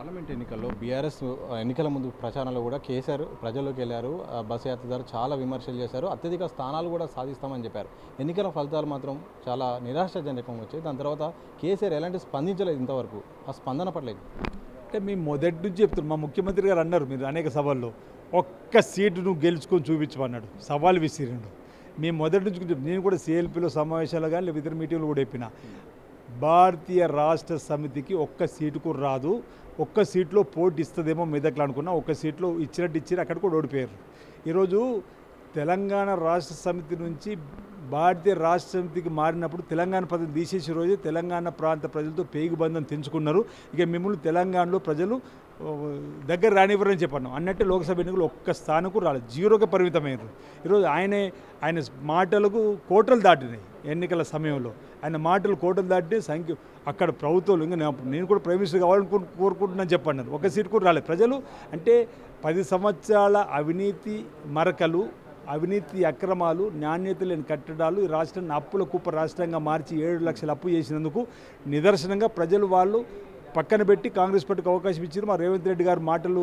Parliament ఎన్నికల్లో BRS ఎన్నికల ముందు ప్రచారంలో కూడా కేసీఆర్ ప్రజల్లోకి వెళ్ళారు. బస్సు యాత్ర ద్వారా చాలా విమర్శలు చేశారు. అత్యధిక స్థానాలు కూడా సాధిస్తామని చెప్పారు. ఎన్నికల ఫలితాలు మాత్రం చాలా నిరాశాజనకంగా వచ్చాయి. దాని తర్వాత కేసీఆర్ ఎలాంటి స్పందించలేదు ఇంతవరకు. ఆ స్పందన పడలేదు. అంటే మేము మొదటి నుంచి చెప్తున్నాం. మా ముఖ్యమంత్రి గారు అన్నారు, మీరు అనేక సభల్లో ఒక్క సీటు నువ్వు గెలుచుకొని చూపించమన్నాడు, సవాల్ విసిరిండు. మేము మొదటి నుంచి నేను కూడా సిఎల్పిలో సమావేశాలు కానీ లేదా ఇతర మీటింగ్లు కూడా చెప్పిన, భారతీయ రాష్ట్ర సమితికి ఒక్క సీటుకు రాదు, ఒక్క సీట్లో పోటీ ఇస్తుందేమో మెదక్లు అనుకున్నా, ఒక్క సీట్లో ఇచ్చి అక్కడ కూడా ఓడిపోయారు. ఈరోజు తెలంగాణ రాష్ట్ర సమితి నుంచి భారతీయ రాష్ట్ర సమితికి మారినప్పుడు తెలంగాణ పదవి తీసేసే రోజే తెలంగాణ ప్రాంత ప్రజలతో పేగుబంధం తెంచుకున్నారు. ఇక మిమ్మల్ని తెలంగాణలో ప్రజలు దగ్గర రానివ్వరని చెప్పాను అన్నట్టే లోక్సభ ఎన్నికలు ఒక్క స్థానకు రాలేదు, జీరోగా పరిమితమైనారు. ఈరోజు ఆయన మాటలకు కోటలు దాటినాయి. ఎన్నికల సమయంలో ఆయన మాటలు కోటలు దాటినాయి. సంఖ్య అక్కడ ప్రభుత్వాలు ఇంకా నేను కూడా ప్రైమ్ మినిస్టర్ కావాలని కోరుకుంటున్నాను చెప్పన్నారు. ఒక సీటు కూడా రాలేదు. ప్రజలు అంటే 10 సంవత్సరాల అవినీతి మరకలు, అవినీతి అక్రమాలు, నాణ్యత లేని కట్టడాలు ఈ రాష్ట్రాన్ని అప్పుల కుప్ప రాష్ట్రంగా మార్చి 7 లక్షల అప్పు చేసినందుకు నిదర్శనంగా ప్రజలు వాళ్ళు పక్కన పెట్టి కాంగ్రెస్ పార్టీకి అవకాశం ఇచ్చారు. మా రేవంత్ రెడ్డి గారు మాటలు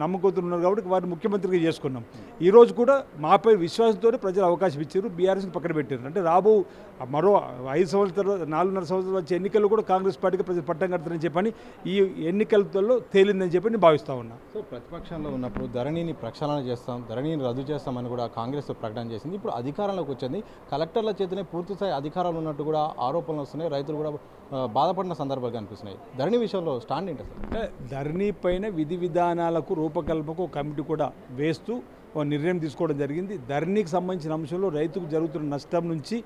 నమ్మకతున్నారు కాబట్టి వారిని ముఖ్యమంత్రిగా చేసుకున్నాం. ఈరోజు కూడా మాపై విశ్వాసంతోనే ప్రజలు అవకాశం ఇచ్చారు, బీఆర్ఎస్ని పక్కన పెట్టారు. అంటే మరో 5 సంవత్సరాలు 4.5 సంవత్సరాలు వచ్చే ఎన్నికల్లో కూడా కాంగ్రెస్ పార్టీకి ప్రజలు పట్టం కడతారని చెప్పని ఈ ఎన్నికలలో తేలిందని చెప్పి నేను భావిస్తూ ఉన్నా. సో ప్రతిపక్షంలో ఉన్నప్పుడు ధరణిని ప్రక్షాళన చేస్తాం, ధరణిని రద్దు చేస్తామని కూడా కాంగ్రెస్ ప్రకటన చేసింది. ఇప్పుడు అధికారంలోకి వచ్చింది. కలెక్టర్ల చేతనే పూర్తిస్థాయి అధికారాలు ఉన్నట్టు కూడా ఆరోపణలు వస్తున్నాయి. రైతులు కూడా బాధపడిన సందర్భాలు కనిపిస్తున్నాయి. ధరణి విషయంలో స్టాండ్ ఏంటి సార్? ధరణి పైన విధి విధానాలకు రూపకల్పకు కమిటీ కూడా వేస్తూ నిర్ణయం తీసుకోవడం జరిగింది. ధరణికి సంబంధించిన అంశంలో రైతుకు జరుగుతున్న నష్టం నుంచి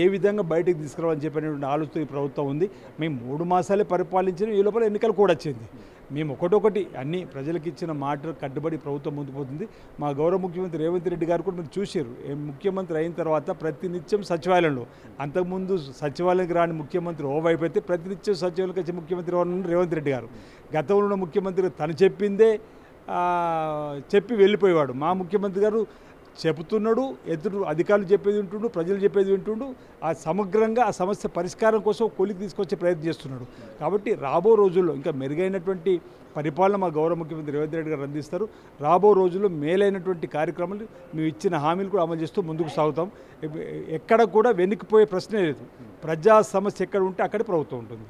ఏ విధంగా బయటకు తీసుకురావాలని చెప్పినటువంటి ఆలోచన ఈ ప్రభుత్వం ఉంది. మేము 3 మాసాలే పరిపాలించిన, ఈ లోపల ఎన్నికలు కూడా వచ్చింది. మేము ఒకటొకటి అన్ని ప్రజలకు ఇచ్చిన మాట కట్టుబడి ప్రభుత్వం ముందుకు పోతుంది. మా గౌరవ ముఖ్యమంత్రి రేవంత్ రెడ్డి గారు కూడా మీరు చూశారు, ముఖ్యమంత్రి అయిన తర్వాత ప్రతినిత్యం సచివాలయంలో, అంతకుముందు సచివాలయానికి రాని ముఖ్యమంత్రి ఓవైపు అయితే ప్రతినిత్యం సచివాలయానికి వచ్చే ముఖ్యమంత్రి రేవంత్ రెడ్డి గారు. గతంలో ఉన్న ముఖ్యమంత్రి తను చెప్పిందే చెప్పి వెళ్ళిపోయేవాడు. మా ముఖ్యమంత్రి గారు చెబుతున్నాడు, ఎదురు అధికారులు చెప్పేది వింటుండు, ప్రజలు చెప్పేది వింటుండు. ఆ సమగ్రంగా ఆ సమస్య పరిష్కారం కోసం కొలికి తీసుకొచ్చే ప్రయత్నం చేస్తున్నాడు. కాబట్టి రాబో రోజుల్లో ఇంకా మెరుగైనటువంటి పరిపాలన మా గౌరవ ముఖ్యమంత్రి రేవంత్ రెడ్డి గారు అందిస్తారు. రాబో రోజుల్లో మేలైనటువంటి కార్యక్రమాలు మేము ఇచ్చిన హామీలు కూడా అమలు చేస్తూ ముందుకు సాగుతాం. ఎక్కడ కూడా వెనక్కిపోయే ప్రశ్నే లేదు. ప్రజా సమస్య ఎక్కడ ఉంటే అక్కడే ప్రభుత్వం ఉంటుంది.